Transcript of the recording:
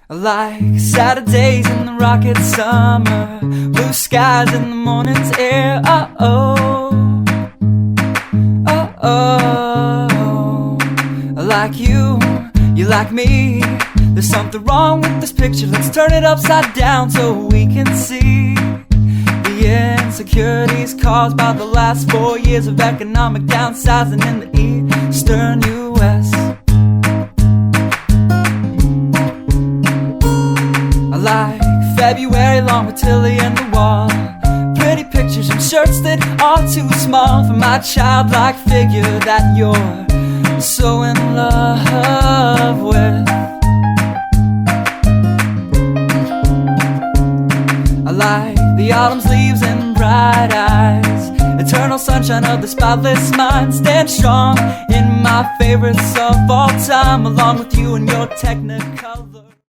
Like Saturdays in the rocket summer, blue skies in the morning's air. Oh, oh, oh, oh. Like you like me. There's something wrong with this picture. Let's turn it upside down so we can see the insecurities caused by the last 4 years of economic downsizing in the eastern U.S. Like February long with Tilly and the wall, pretty pictures and shirts that are too small for my childlike figure that you're so in love with. I like the autumn's leaves and bright eyes, eternal sunshine of the spotless mind. Stand strong in my favorites of all time, along with you and your technicolor.